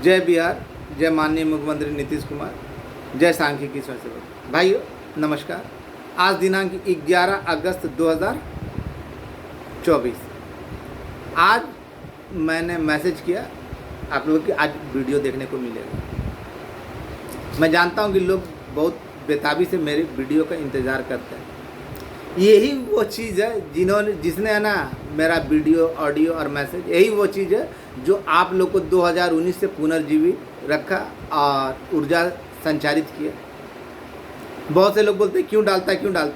जय बिहार, जय माननीय मुख्यमंत्री नीतीश कुमार, जय सांख्यिकी स्वयंसेवक भाइयों, नमस्कार। आज दिनांक 11 अगस्त 2024। आज मैंने मैसेज किया आप लोगों की, आज वीडियो देखने को मिलेगा। मैं जानता हूं कि लोग बहुत बेताबी से मेरे वीडियो का इंतज़ार करते हैं। यही वो चीज़ है जिसने है ना मेरा वीडियो, ऑडियो और मैसेज, यही वो चीज़ है जो आप लोग को 2019 से पुनर्जीवित रखा और ऊर्जा संचारित किया। बहुत से लोग बोलते हैं क्यों डालता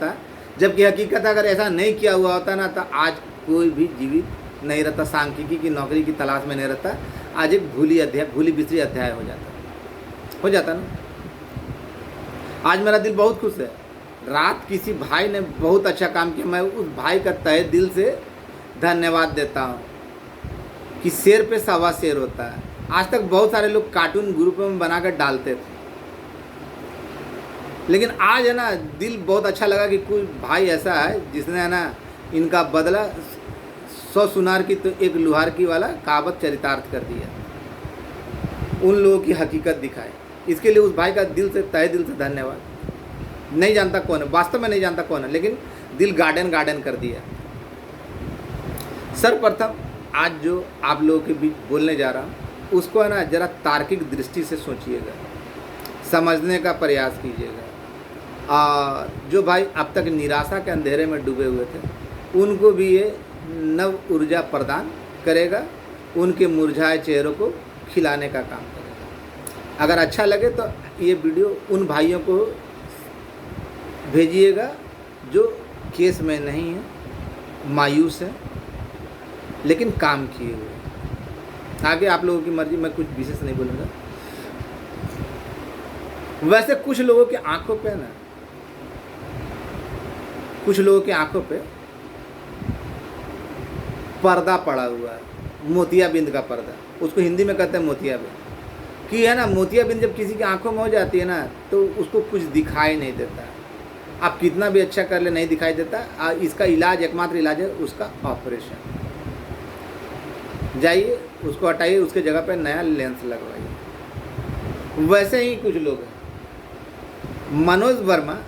है, जबकि हकीकत अगर ऐसा नहीं किया हुआ होता ना तो आज कोई भी जीवित नहीं रहता, सांख्यिकी की नौकरी की तलाश में नहीं रहता। आज एक भूली बिसरी अध्याय हो जाता ना। आज मेरा दिल बहुत खुश है। रात किसी भाई ने बहुत अच्छा काम किया, मैं उस भाई का तहे दिल से धन्यवाद देता हूँ कि शेर पे सवा शेर होता है। आज तक बहुत सारे लोग कार्टून ग्रुपों में बनाकर डालते थे, लेकिन आज है ना दिल बहुत अच्छा लगा कि कोई भाई ऐसा है जिसने है ना इनका बदला 100 सुनार की तो एक लुहार की वाला कहावत चरितार्थ कर दिया, उन लोगों की हकीकत दिखाए। इसके लिए उस भाई का तहे दिल से धन्यवाद। नहीं जानता कौन है, वास्तव में नहीं जानता कौन है, लेकिन दिल गार्डन कर दिया। सर्वप्रथम आज जो आप लोगों के बीच बोलने जा रहा हूँ उसको है ना जरा तार्किक दृष्टि से सोचिएगा, समझने का प्रयास कीजिएगा। और जो भाई अब तक निराशा के अंधेरे में डूबे हुए थे उनको भी ये नव ऊर्जा प्रदान करेगा, उनके मुरझाए चेहरों को खिलाने का काम करेगा। अगर अच्छा लगे तो ये वीडियो उन भाइयों को भेजिएगा जो केस में नहीं है, मायूस है, लेकिन काम किए हुए। आगे आप लोगों की मर्जी, मैं कुछ विशेष नहीं बोलूँगा। वैसे कुछ लोगों की आंखों पे ना, कुछ लोगों की आंखों पे पर्दा पड़ा हुआ है, मोतियाबिंद का पर्दा। उसको हिंदी में कहते हैं मोतियाबिंद। कि है ना मोतियाबिंद जब किसी की आंखों में हो जाती है ना तो उसको कुछ दिखाई नहीं देता। आप कितना भी अच्छा कर ले नहीं दिखाई देता। इसका इलाज, एकमात्र इलाज है उसका ऑपरेशन। जाइए उसको हटाइए, उसके जगह पे नया लेंस लगवाइए। वैसे ही कुछ लोग हैं। मनोज वर्मा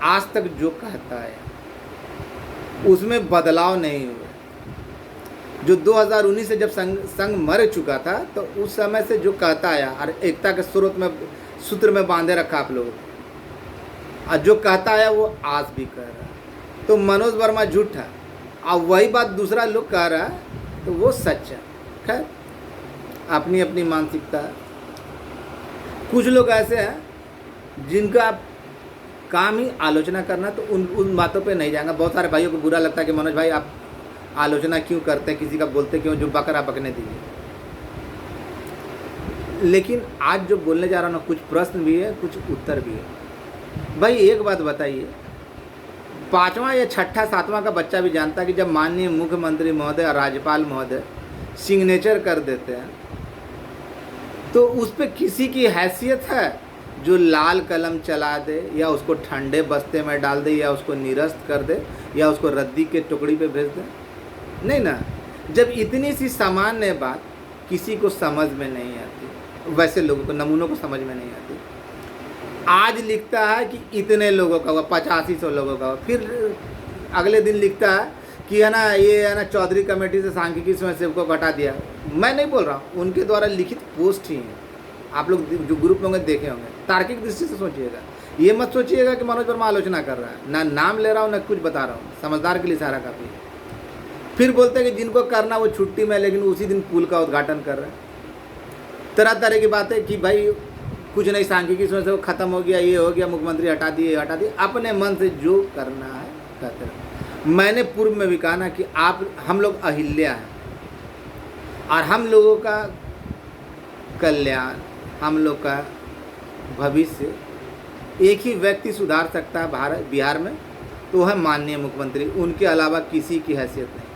आज तक जो कहता है उसमें बदलाव नहीं हुआ। जो 2019 से जब संघ मर चुका था तो उस समय से जो कहता आया और एकता के सूत्र में बांधे रखा आप लोगों को, और जो कहता आया वो आज भी कह रहा है। तो मनोज वर्मा झूठा और वही बात दूसरा लोग कह रहा है तो वो सच है। खैर, अपनी अपनी मानसिकता है। कुछ लोग ऐसे हैं जिनका काम ही आलोचना करना, तो उन बातों पे नहीं जाएगा। बहुत सारे भाइयों को बुरा लगता है कि मनोज भाई आप आलोचना क्यों करते हैं, किसी का बोलते क्यों, जो बकरा बकने दीजिए। लेकिन आज जो बोलने जा रहा हूँ ना, कुछ प्रश्न भी है, कुछ उत्तर भी है। भाई एक बात बताइए, 5वां या 6ठा 7वां का बच्चा भी जानता है कि जब माननीय मुख्यमंत्री महोदय और राज्यपाल महोदय सिग्नेचर कर देते हैं तो उस पर किसी की हैसियत है जो लाल कलम चला दे या उसको ठंडे बस्ते में डाल दे या उसको निरस्त कर दे या उसको रद्दी के टुकड़ी पे भेज दे? नहीं ना। जब इतनी सी सामान्य बात किसी को समझ में नहीं आती, वैसे लोगों को, नमूनों को समझ में नहीं आती। आज लिखता है कि इतने लोगों का हुआ, 8500 लोगों का हुआ। फिर अगले दिन लिखता है कि है ना ये है ना चौधरी कमेटी से सांख्यिकी स्वयंसेवकों को हटा दिया। मैं नहीं बोल रहा हूँ, उनके द्वारा लिखित पोस्ट ही है। आप लोग जो ग्रुप होंगे देखे होंगे। तार्किक दृष्टि से सोचिएगा, ये मत सोचिएगा कि मनोज वर्मा आलोचना कर रहा है। ना नाम ले रहा हूँ ना कुछ बता रहा हूँ, समझदार के लिए सारा काफ़ी है। फिर बोलते हैं कि जिनको करना वो छुट्टी में, लेकिन उसी दिन पुल का उद्घाटन कर रहे हैं। तरह तरह की बातें कि भाई कुछ नहीं, सांख्यिकी स्वयंसेवक वो ख़त्म हो गया, ये हो गया, मुख्यमंत्री हटा दिए। अपने मन से जो करना है करते रहो। मैंने पूर्व में भी कहा ना कि हम लोग अहिल्या हैं और हम लोगों का कल्याण, हम लोग का भविष्य एक ही व्यक्ति सुधार सकता है बिहार में, तो है माननीय मुख्यमंत्री। उनके अलावा किसी की हैसियत नहीं।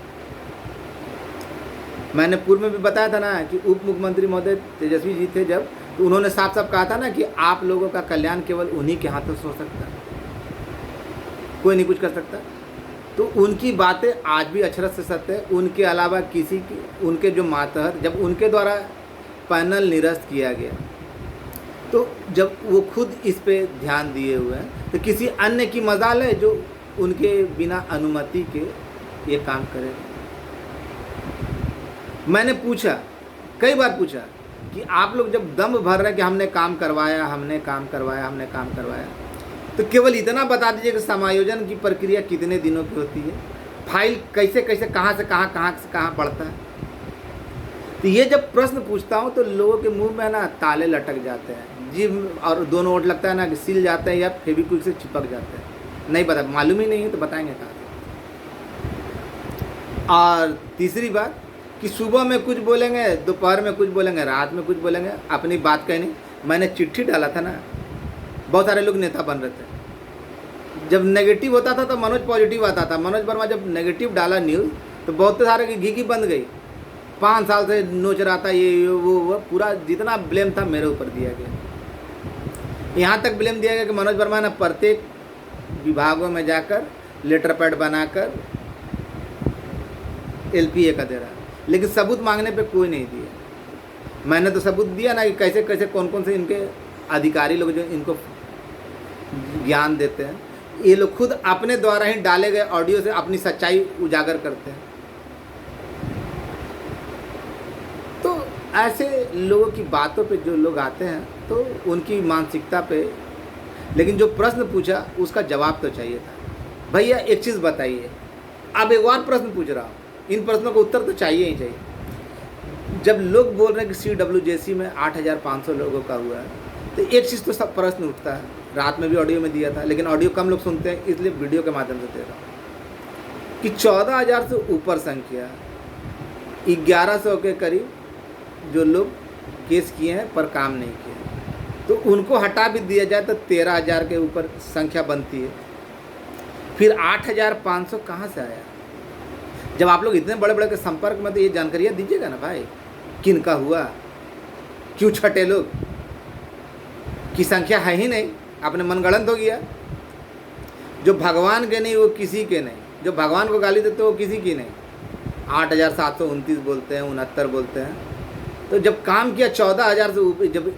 मैंने पूर्व में भी बताया था ना कि उप मुख्यमंत्री महोदय तेजस्वी जी थे जब, तो उन्होंने साफ साफ कहा था ना कि आप लोगों का कल्याण केवल उन्हीं के हाथों से हो सकता है, कोई नहीं कुछ कर सकता। तो उनकी बातें आज भी अक्षरशः से सत्य है। उनके अलावा किसी की, उनके जो मातहत, जब उनके द्वारा पैनल निरस्त किया गया। तो जब वो खुद इस पे ध्यान दिए हुए हैं तो किसी अन्य की मजाल है जो उनके बिना अनुमति के ये काम करे। मैंने पूछा, कई बार पूछा कि आप लोग जब दम भर रहे हैं कि हमने काम करवाया, हमने काम करवाया, तो केवल इतना बता दीजिए कि समायोजन की प्रक्रिया कितने दिनों की होती है, फाइल कैसे कैसे कहाँ से कहाँ बढ़ता है। तो ये जब प्रश्न पूछता हूँ तो लोगों के मुंह में ना ताले लटक जाते हैं जी, और दोनों ओर लगता है ना कि सिल जाते हैं या फेविक्विक से चिपक जाते हैं। नहीं पता, मालूम ही नहीं है तो बताएंगे कहाँ से। और तीसरी बात कि सुबह में कुछ बोलेंगे, दोपहर में कुछ बोलेंगे, रात में कुछ बोलेंगे, अपनी बात कहनी। मैंने चिट्ठी डाला था ना, बहुत सारे लोग नेता बन रहे थे। जब नेगेटिव होता था तो मनोज पॉजिटिव आता था। मनोज वर्मा जब नेगेटिव डाला न्यूज़ तो बहुत सारे की घी बंद गई। 5 साल से नोच रहा था ये वो पूरा जितना ब्लेम था मेरे ऊपर दिया गया। यहाँ तक ब्लेम दिया गया कि मनोज वर्मा ने प्रत्येक विभागों में जाकर लेटर पैड बनाकर LPA का दे रहा है, लेकिन सबूत मांगने पे कोई नहीं दिया। मैंने तो सबूत दिया ना कि कैसे कैसे कौन कौन से इनके अधिकारी लोग जो इनको ज्ञान देते हैं, ये लोग खुद अपने द्वारा ही डाले गए ऑडियो से अपनी सच्चाई उजागर करते हैं। तो ऐसे लोगों की बातों पे जो लोग आते हैं तो उनकी मानसिकता पे, लेकिन जो प्रश्न पूछा उसका जवाब तो चाहिए था। भैया एक चीज़ बताइए, अब एक और प्रश्न पूछ रहा हूँ, इन प्रश्नों को उत्तर तो चाहिए ही चाहिए। जब लोग बोल रहे हैं कि CWJC में 8,500 लोगों का हुआ है, तो एक चीज़ तो सब प्रश्न उठता है। रात में भी ऑडियो में दिया था, लेकिन ऑडियो कम लोग सुनते हैं इसलिए वीडियो के माध्यम से दे रहा हूँ कि 14,000 से ऊपर संख्या, 1100 के करीब जो लोग केस किए हैं पर काम नहीं किए, तो उनको हटा भी दिया जाए तो 13,000 के ऊपर संख्या बनती है। फिर 8,500 कहाँ से आया? जब आप लोग इतने बड़े बड़े के संपर्क में, तो ये जानकारियाँ दीजिएगा ना भाई, किन का हुआ, क्यों छठे लोग की संख्या है ही नहीं, आपने मनगढ़ंत हो गया। जो भगवान के नहीं वो किसी के नहीं, जो भगवान को गाली देते वो किसी की नहीं। 8,729 बोलते हैं, 69 बोलते हैं। तो जब काम किया 14,000 से ऊपर, जब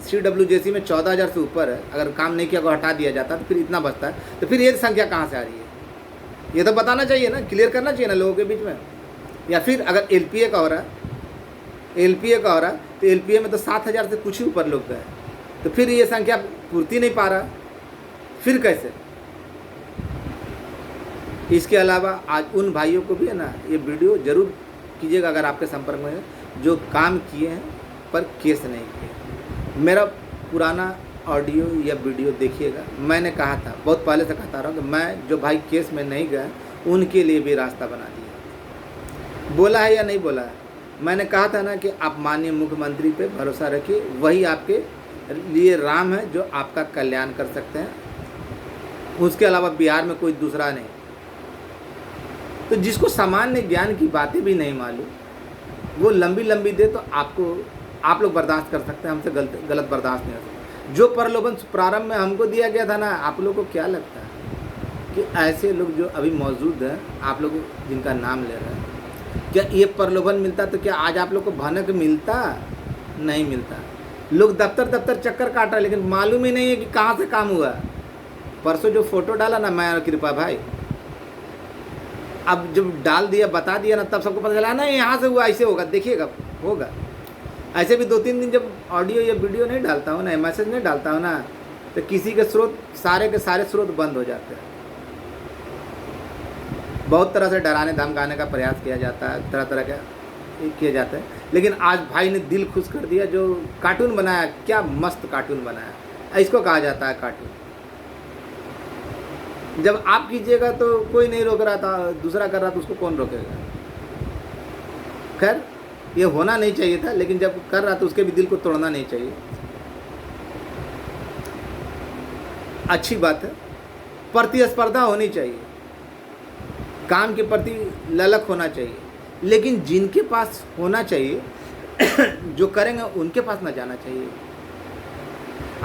CWJC में 14,000 से ऊपर है, अगर काम नहीं किया को हटा दिया जाता तो फिर इतना बचता है, तो फिर ये संख्या कहाँ से आ रही है? ये तो बताना चाहिए ना, क्लियर करना चाहिए ना लोगों के बीच में। या फिर अगर LPA का हो रहा है तो LPA में तो 7,000 से कुछ ही ऊपर लोग गए, तो फिर ये संख्या पूर्ति नहीं पा रहा, फिर कैसे? इसके अलावा आज उन भाइयों को भी है ना, ये वीडियो जरूर कीजिएगा अगर आपके संपर्क में है, जो काम किए हैं पर केस नहीं किए। मेरा पुराना ऑडियो या वीडियो देखिएगा। मैंने कहा था, बहुत पहले से कहता रहा कि मैं जो भाई केस में नहीं गए उनके लिए भी रास्ता बना दिया। बोला है या नहीं बोला है? मैंने कहा था ना कि आप माननीय मुख्यमंत्री पे भरोसा रखिए, वही आपके लिए राम है जो आपका कल्याण कर सकते हैं, उसके अलावा बिहार में कोई दूसरा नहीं। तो जिसको सामान्य ज्ञान की बातें भी नहीं मालूम, वो लंबी लंबी दे तो आप लोग बर्दाश्त कर सकते हैं, हमसे गलत बर्दाश्त नहीं हो सकता। जो प्रलोभन प्रारंभ में हमको दिया गया था ना, आप लोगों को क्या लगता है कि ऐसे लोग जो अभी मौजूद हैं, आप लोग जिनका नाम ले रहे हैं, क्या ये प्रलोभन मिलता तो क्या आज आप लोग को भनक मिलता? नहीं मिलता। लोग दफ्तर चक्कर काट रहे हैं, लेकिन मालूम ही नहीं है कि कहाँ से काम हुआ। परसों जो फोटो डाला ना मैं और कृपा भाई, अब जब डाल दिया, बता दिया ना, तब सबको पता चला ना यहाँ से हुआ, ऐसे होगा, देखिएगा होगा। ऐसे भी 2-3 दिन जब ऑडियो या वीडियो नहीं डालता हूँ ना, मैसेज नहीं डालता हूँ ना, तो किसी के स्रोत, सारे के सारे स्रोत बंद हो जाते हैं। बहुत तरह से डराने धमकाने का प्रयास किया जाता है, तरह तरह का किए जाते हैं, लेकिन आज भाई ने दिल खुश कर दिया। जो कार्टून बनाया, क्या मस्त कार्टून बनाया, इसको कहा जाता है कार्टून। जब आप कीजिएगा तो कोई नहीं रोक रहा था, दूसरा कर रहा तो उसको कौन रोकेगा? खैर ये होना नहीं चाहिए था, लेकिन जब कर रहा तो उसके भी दिल को तोड़ना नहीं चाहिए। अच्छी बात है, प्रतिस्पर्धा होनी चाहिए, काम के प्रति ललक होना चाहिए, लेकिन जिनके पास होना चाहिए जो करेंगे उनके पास ना जाना चाहिए।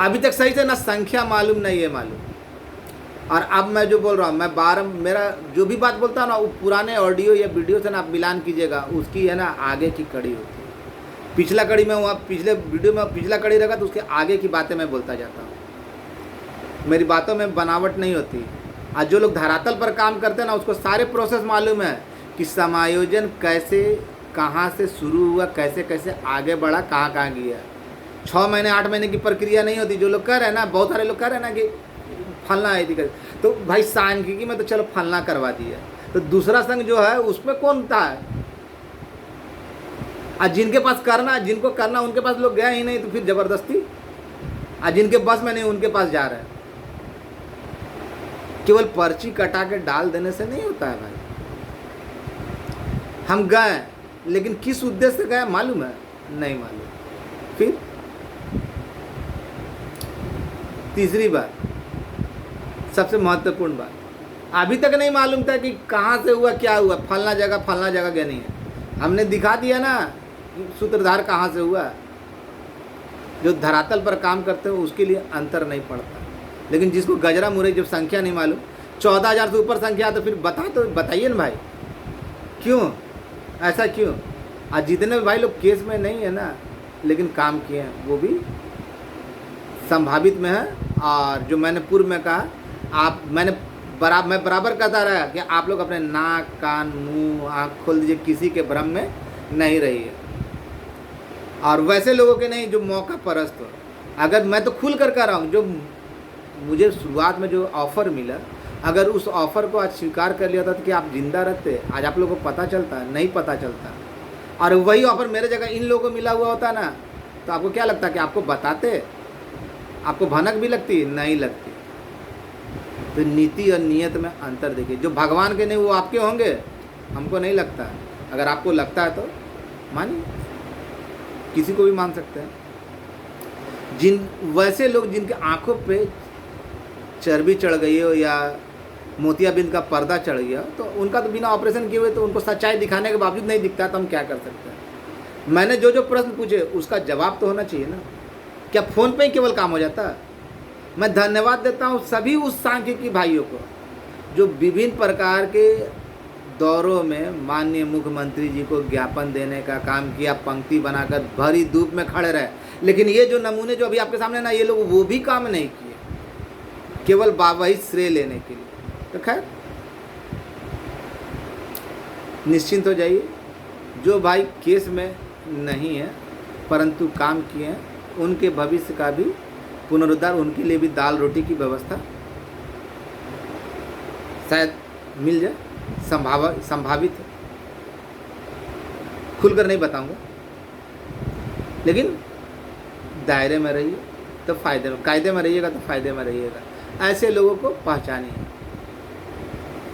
अभी तक सही से ना संख्या मालूम ना ये मालूम, और अब मैं जो बोल रहा हूँ, मैं मेरा जो भी बात बोलता हूँ ना, वो पुराने ऑडियो या वीडियो से ना आप मिलान कीजिएगा, उसकी है ना आगे की कड़ी होती है। पिछला कड़ी में वहाँ पिछले वीडियो में पिछला कड़ी रहेगा तो उसके आगे की बातें मैं बोलता जाता हूँ, मेरी बातों में बनावट नहीं होती। आज जो लोग धरातल पर काम करते हैं ना, उसको सारे प्रोसेस मालूम है कि समायोजन कैसे कहाँ से शुरू हुआ, कैसे कैसे आगे बढ़ा, कहाँ कहाँ गया। 6 महीने 8 महीने की प्रक्रिया नहीं होती। जो लोग कह रहे हैं ना, बहुत सारे लोग कह रहे हैं ना कि फलना है कर, तो भाई सांख्यिकी में तो चलो फलना करवा दिया, तो दूसरा संघ जो है उसमें कौन था? आज जिनके पास करना, जिनको करना उनके पास लोग गए ही नहीं, तो फिर जबरदस्ती। आज जिनके बस में नहीं उनके पास जा रहे हैं। केवल पर्ची कटा के डाल देने से नहीं होता है भाई। हम गए, लेकिन किस उद्देश्य से गए मालूम है? नहीं मालूम। फिर तीसरी बात, सबसे महत्वपूर्ण बात, अभी तक नहीं मालूम था कि कहाँ से हुआ, क्या हुआ, फलना जगह गया नहीं है। हमने दिखा दिया ना सूत्रधार कहाँ से हुआ। जो धरातल पर काम करते हो उसके लिए अंतर नहीं पड़ता, लेकिन जिसको गजरा मुरे जब संख्या नहीं मालूम, 14,000 से ऊपर संख्या, तो फिर बताइए ना भाई, क्यों ऐसा क्यों? आज जितने भाई लोग केस में नहीं है ना, लेकिन काम किए हैं, वो भी संभावित में है। और जो मैंने पूर्व में कहा, मैं बराबर कहता रहा कि आप लोग अपने नाक, कान, मुंह, आँख खोल दीजिए, किसी के भ्रम में नहीं रहिए। और वैसे लोगों के नहीं जो मौका परस्त हो। अगर मैं तो खुल कर कह रहा हूँ, जो मुझे शुरुआत में जो ऑफ़र मिला, अगर उस ऑफ़र को आज स्वीकार कर लिया था तो कि आप जिंदा रहते, आज आप लोगों को पता चलता? नहीं पता चलता। और वही ऑफ़र मेरे जगह इन लोगों को मिला हुआ होता ना, तो आपको क्या लगता कि आपको बताते? आपको भनक भी लगती? नहीं लगती। तो नीति और नियत में अंतर देखिए। जो भगवान के नहीं वो आपके होंगे, हमको नहीं लगता। अगर आपको लगता है तो मानिए, किसी को भी मान सकते हैं। वैसे लोग जिनके आंखों पे चर्बी चढ़ गई हो या मोतियाबिंद का पर्दा चढ़ गया, तो उनका तो बिना ऑपरेशन किए हुए, तो उनको सच्चाई दिखाने के बावजूद नहीं दिखता, तो हम क्या कर सकते हैं? मैंने जो प्रश्न पूछे उसका जवाब तो होना चाहिए ना। क्या फ़ोन पे ही केवल काम हो जाता? मैं धन्यवाद देता हूँ सभी उस सांख्यिकी भाइयों को जो विभिन्न प्रकार के दौरों में माननीय मुख्यमंत्री जी को ज्ञापन देने का काम किया, पंक्ति बनाकर भरी धूप में खड़े रहे। लेकिन ये जो नमूने जो अभी आपके सामने ना, ये लोग वो भी काम नहीं किए, केवल बाबा ही श्रेय लेने के लिए। तो खैर, निश्चिंत हो जाइए। जो भाई केस में नहीं है परंतु काम किए हैं, उनके भविष्य का भी पुनरुद्धार, उनके लिए भी दाल रोटी की व्यवस्था शायद मिल जाए, संभावित है। खुलकर नहीं बताऊंगा, लेकिन दायरे में रहिए तो फायदे में, कायदे में रहिएगा तो फायदे में रहिएगा। ऐसे लोगों को पहचानिए।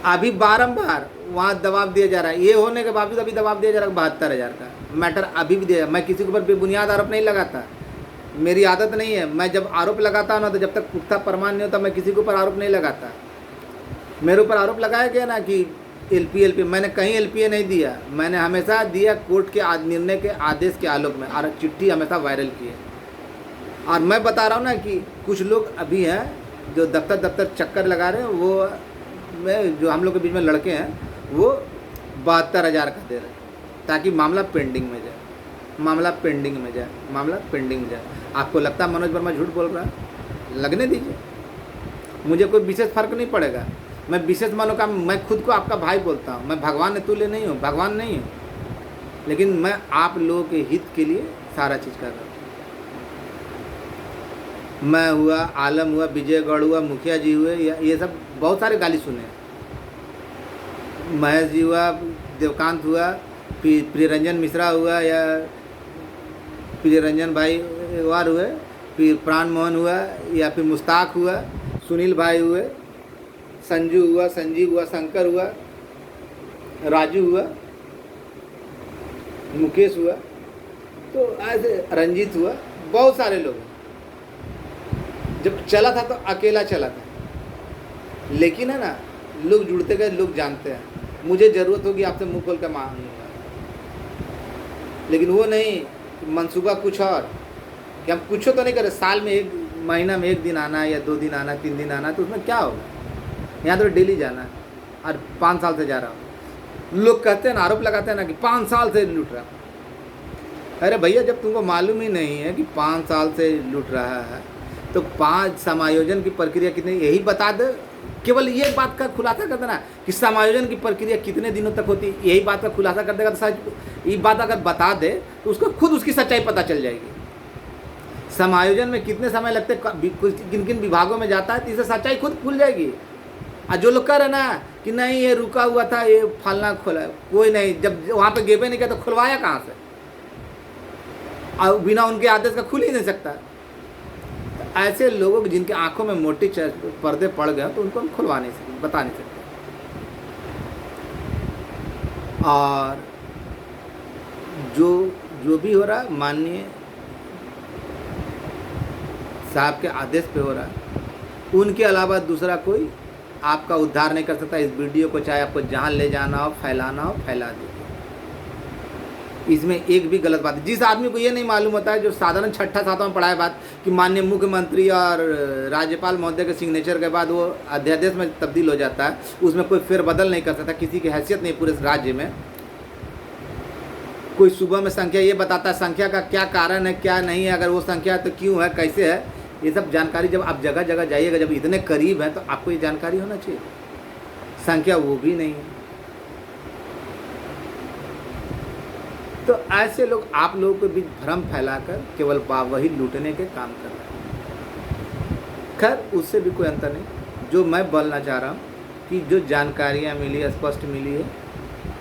अभी बारंबार वहाँ दबाव दिया जा रहा है, ये होने के बावजूद अभी दबाव दिया जा रहा है 72,000 का मैटर अभी भी दिया। मैं किसी के ऊपर बेबुनियाद आरोप नहीं लगाता, मेरी आदत नहीं है। मैं जब आरोप लगाता हूँ ना, तो जब तक पुख्ता प्रमाण नहीं होता मैं किसी के ऊपर आरोप नहीं लगाता। मेरे ऊपर आरोप लगाया गया ना कि एलपीए, मैंने कहीं एलपीए नहीं दिया। मैंने हमेशा दिया कोर्ट के निर्णय के आदेश के आलोक में, और चिट्ठी हमेशा वायरल की है। और मैं बता रहा हूँ ना कि कुछ लोग अभी हैं जो दफ्तर चक्कर लगा रहे हैं, वो में जो हम लोग के बीच में लड़के हैं, वो 72,000 का दे रहे हैं ताकि मामला पेंडिंग में जाए, मामला पेंडिंग में जाए। आपको लगता है मनोज वर्मा झूठ बोल रहा है? लगने दीजिए, मुझे कोई विशेष फर्क नहीं पड़ेगा। मैं विशेष मानो का, मैं खुद को आपका भाई बोलता हूँ। मैं भगवान तुल्य नहीं हूँ, भगवान नहीं हूँ, लेकिन मैं आप लोगों के हित के लिए सारा चीज़ कर रहा हूँ। मैं हुआ, आलम हुआ, विजयगढ़ हुआ, मुखिया जी हुए, ये सब बहुत सारे गाली सुने। महेश जी हुआ, देवकांत हुआ, प्रियरंजन मिश्रा हुआ, या प्रियरंजन भाई वार हुए, फिर प्राण मोहन हुआ, या फिर मुश्ताक हुआ, सुनील भाई हुए, संजू हुआ, संजीव हुआ, शंकर हुआ, राजू हुआ, मुकेश हुआ, तो ऐसे रंजीत हुआ, बहुत सारे लोग। जब चला था तो अकेला चला था, लेकिन है ना, लोग जुड़ते गए, लोग जानते हैं। मुझे ज़रूरत होगी आपसे मुंह खोल कर मांगूंगा, लेकिन वो नहीं मंसूबा कुछ और कि हम कुछ तो नहीं करें। साल में एक महीना में 1 दिन आना या 2 दिन आना, 3 दिन आना, तो उसमें क्या होगा? यहाँ तो डेली जाना है, और 5 साल से जा रहा हूँ। लोग कहते हैं ना, आरोप लगाते हैं ना कि 5 साल से लूट रहा। अरे भैया, जब तुमको मालूम ही नहीं है कि 5 साल से लूट रहा है तो 5 समायोजन की प्रक्रिया कितनी, यही बता दे। केवल ये बात का खुलासा कर देना कि समायोजन की प्रक्रिया कितने दिनों तक होती है, यही बात का खुलासा कर देगा तो सच, ये बात अगर बता दे तो उसको खुद उसकी सच्चाई पता चल जाएगी। समायोजन में कितने समय लगते, किन किन विभागों में जाता है, तो इससे सच्चाई खुद खुल जाएगी। और जो लोग कह रहे ना कि नहीं ये रुका हुआ था, ये फलना खोला, कोई नहीं, जब वहाँ पे गेबे नहीं किया तो खुलवाया कहाँ से? और बिना उनके आदेश का खुल ही नहीं सकता। तो ऐसे लोगों को जिनके आंखों में मोटी पर्दे पड़ गए तो उनको हम खुलवा नहीं सकते, बता नहीं सकते। और जो भी हो रहा माननीय साहब के आदेश पे हो रहा है, उनके अलावा दूसरा कोई आपका उद्धार नहीं कर सकता। इस वीडियो को चाहे आपको जहाँ ले जाना हो, फैलाना हो, फैला दीजिए। इसमें एक भी गलत बात है। जिस आदमी को ये नहीं मालूम होता है, जो साधारण छठा सातवां में पढ़ा है बात कि माननीय मुख्यमंत्री और राज्यपाल महोदय के सिग्नेचर के बाद वो अध्यादेश में तब्दील हो जाता है, उसमें कोई फेरबदल नहीं कर सकता, किसी की हैसियत नहीं पूरे राज्य में। कोई सुबह में संख्या ये बताता है, संख्या का क्या कारण है, क्या नहीं है, अगर वो संख्या है तो क्यों है, कैसे है, ये सब जानकारी जब आप जगह जगह जाइएगा, जब इतने करीब हैं तो आपको ये जानकारी होना चाहिए। संख्या वो भी नहीं है। तो ऐसे लोग आप लोगों के बीच भ्रम फैलाकर केवल वही लूटने के काम कर रहे हैं। खैर, उससे भी कोई अंतर नहीं। जो मैं बोलना चाह रहा हूँ कि जो जानकारियाँ मिली, स्पष्ट मिली है,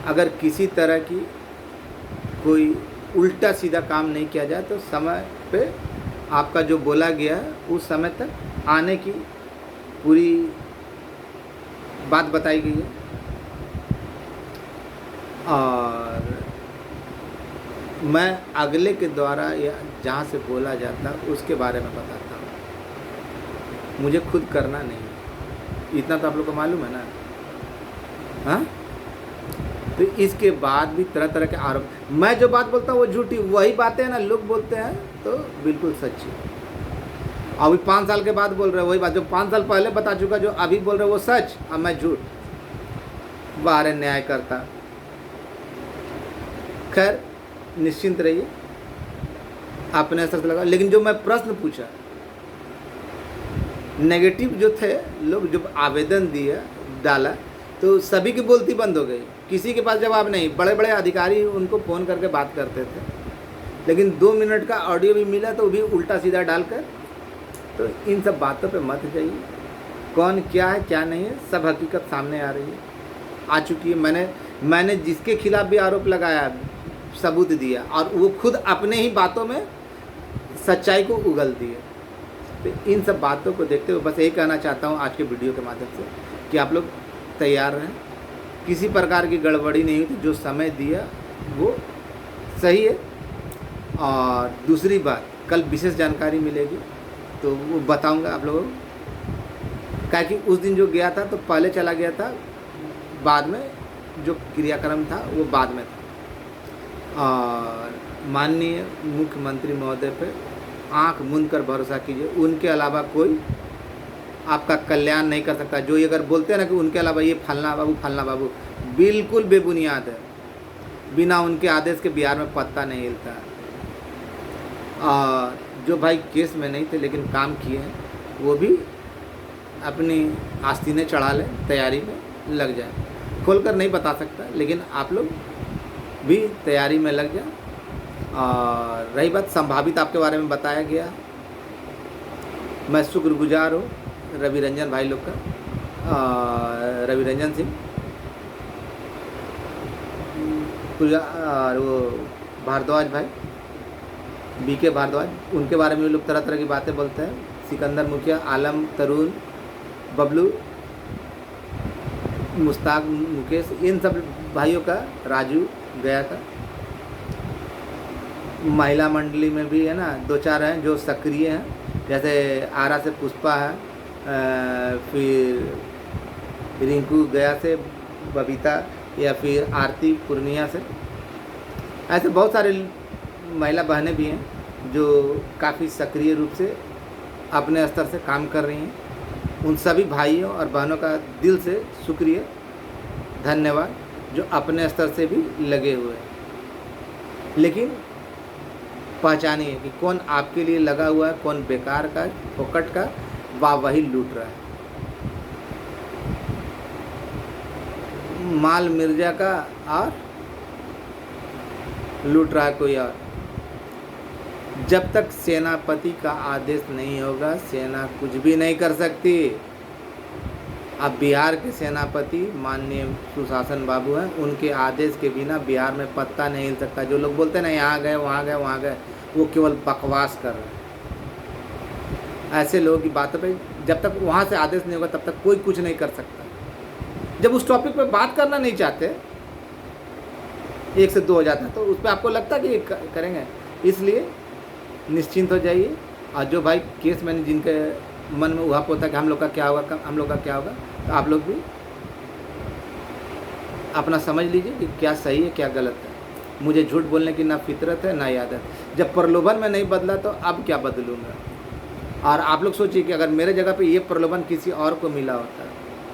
अगर किसी तरह की कोई उल्टा सीधा काम नहीं किया जाए तो समय पे आपका जो बोला गया है उस समय तक आने की पूरी बात बताई गई है। और मैं अगले के द्वारा या जहाँ से बोला जाता उसके बारे में बताता हूँ, मुझे खुद करना नहीं। इतना तो आप लोग को मालूम है ना। हाँ, तो इसके बाद भी तरह तरह के आरोप, मैं जो बात बोलता हूँ वो झूठी, वही बातें हैं ना लोग बोलते हैं तो बिल्कुल सच्ची। अभी 5 साल के बाद बोल रहे वही बात जो 5 साल पहले बता चुका, जो अभी बोल रहे वो सच, अब मैं झूठ। बाहर न्याय करता। खैर, निश्चिंत रहिए, अपने असर से लगा। लेकिन जो मैं प्रश्न पूछा, नेगेटिव जो थे लोग, जो आवेदन दिया डाला, तो सभी की बोलती बंद हो गई, किसी के पास जवाब नहीं। बड़े बड़े अधिकारी उनको फ़ोन करके बात करते थे, लेकिन 2 मिनट का ऑडियो भी मिला तो भी उल्टा सीधा डालकर। तो इन सब बातों पे मत जाइए। कौन क्या है क्या नहीं है, सब हकीकत सामने आ रही है, आ चुकी है। मैंने जिसके खिलाफ भी आरोप लगाया, सबूत दिया, और वो खुद अपने ही बातों में सच्चाई को उगल दिए। तो इन सब बातों को देखते हुए बस यही कहना चाहता हूँ आज के वीडियो के माध्यम से कि आप लोग तैयार रहें, किसी प्रकार की गड़बड़ी नहीं हुई। जो समय दिया वो सही है। और दूसरी बात, कल विशेष जानकारी मिलेगी तो वो बताऊंगा आप लोगों को। क्या कि उस दिन जो गया था तो पहले चला गया था, बाद में जो क्रियाक्रम था वो बाद में था। और माननीय मुख्यमंत्री महोदय पे आंख मूंद कर भरोसा कीजिए, उनके अलावा कोई आपका कल्याण नहीं कर सकता। जो ये अगर बोलते हैं ना कि उनके अलावा ये फलना बाबू, बिल्कुल बेबुनियाद है। बिना उनके आदेश के बिहार में पत्ता नहीं हिलता। और जो भाई केस में नहीं थे लेकिन काम किए हैं, वो भी अपनी आस्तीनें चढ़ा लें, तैयारी में लग जाए। खोलकर नहीं बता सकता, लेकिन आप लोग भी तैयारी में लग जाए। और रही बात संभावित आपके बारे में बताया गया, मैं शुक्रगुजार हूँ रवि रंजन भाई लोग का, रवि रंजन सिंह और वो भारद्वाज भाई, बीके भारद्वाज, उनके बारे में लोग तरह तरह की बातें बोलते हैं। सिकंदर मुखिया, आलम, तरुण, बबलू, मुश्ताक, मुकेश, इन सब भाइयों का, राजू गया था। महिला मंडली में भी है ना 2-4 हैं जो सक्रिय हैं, जैसे आरा से पुष्पा है, फिर रिंकू गया से, बबीता, या फिर आरती पूर्णिया से। ऐसे बहुत सारे महिला बहनें भी हैं जो काफ़ी सक्रिय रूप से अपने स्तर से काम कर रही हैं। उन सभी भाइयों और बहनों का दिल से शुक्रिया, धन्यवाद, जो अपने स्तर से भी लगे हुए हैं। लेकिन पहचानिए कि कौन आपके लिए लगा हुआ है, कौन बेकार का, फोकट का, वही लूट रहा है। माल मिर्जा का और लूट रहा है कोई और। जब तक सेनापति का आदेश नहीं होगा, सेना कुछ भी नहीं कर सकती। अब बिहार के सेनापति माननीय सुशासन बाबू हैं, उनके आदेश के बिना बिहार में पत्ता नहीं हिल सकता। जो लोग बोलते हैं ना यहाँ गए वहाँ गए वहाँ गए, वो केवल बकवास कर रहे हैं। ऐसे लोगों की बातों पे जब तक वहाँ से आदेश नहीं होगा तब तक कोई कुछ नहीं कर सकता। जब उस टॉपिक पे बात करना नहीं चाहते, 1 से 2 हो जाता है, तो उस पर आपको लगता है कि करेंगे। इसलिए निश्चिंत हो जाइए। और जो भाई केस मैंने जिनके मन में उहाप होता है कि हम लोग का क्या होगा, हम लोग का क्या होगा, तो आप लोग भी अपना समझ लीजिए कि क्या सही है क्या गलत है। मुझे झूठ बोलने की ना फितरत है ना आदत। जब प्रलोभन में नहीं बदला तो अब क्या बदलूँगा। और आप लोग सोचिए कि अगर मेरे जगह पे ये प्रलोभन किसी और को मिला होता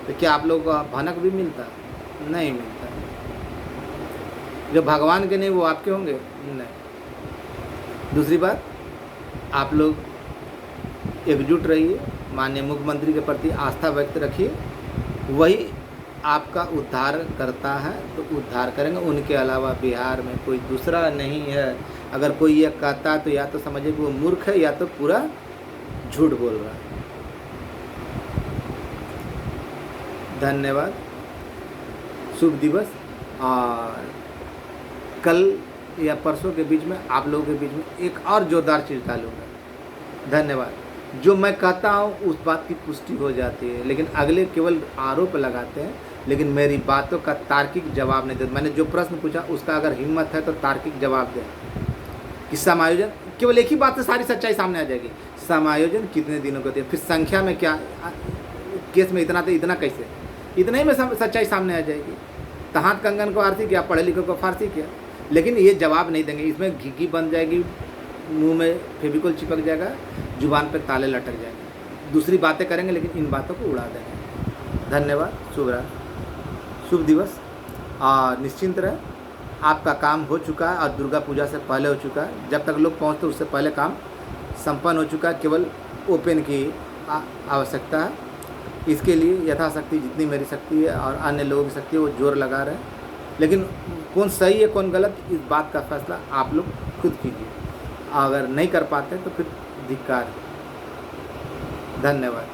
तो क्या आप लोग को भनक भी मिलता? नहीं मिलता। जो भगवान के नहीं वो आपके होंगे? नहीं। दूसरी बात, आप लोग एकजुट रहिए, माननीय मुख्यमंत्री के प्रति आस्था व्यक्त रखिए। वही आपका उद्धार करता है तो उद्धार करेंगे। उनके अलावा बिहार में कोई दूसरा नहीं है। अगर कोई ये कहता है तो या तो समझिए कि वो मूर्ख है या तो पूरा झूठ बोल रहा है। धन्यवाद, शुभ दिवस। और कल या परसों के बीच में आप लोगों के बीच में एक और जोरदार चीज़ डालूंगा। धन्यवाद। जो मैं कहता हूँ उस बात की पुष्टि हो जाती है, लेकिन अगले केवल आरोप लगाते हैं, लेकिन मेरी बातों का तार्किक जवाब नहीं देते। मैंने जो प्रश्न पूछा उसका अगर हिम्मत है तो तार्किक जवाब दें कि समायोजन, केवल एक ही बात से सारी सच्चाई सामने आ जाएगी। समायोजन कितने दिनों का होती है, फिर संख्या में क्या, केस में इतना तो इतना कैसे, इतना ही में सच्चाई सामने आ जाएगी। तो हाथ कंगन को आरती किया, पढ़े लिखे को फारसी किया, लेकिन ये जवाब नहीं देंगे। इसमें घिघी बन जाएगी, मुंह में फेविकोल चिपक जाएगा, जुबान पे ताले लटक जाएंगे, दूसरी बातें करेंगे लेकिन इन बातों को उड़ा देंगे। धन्यवाद, शुभ दिवस। और निश्चिंत रहे, आपका काम हो चुका है और दुर्गा पूजा से पहले हो चुका है। जब तक लोग पहुँचते उससे पहले काम संपन्न हो चुका है। केवल ओपन की आवश्यकता है। इसके लिए यथाशक्ति जितनी मेरी शक्ति है और अन्य लोगों की शक्ति है वो जोर लगा रहे हैं, लेकिन कौन सही है कौन गलत इस बात का फैसला आप लोग खुद कीजिए। अगर नहीं कर पाते तो फिर धिक्कार। धन्यवाद।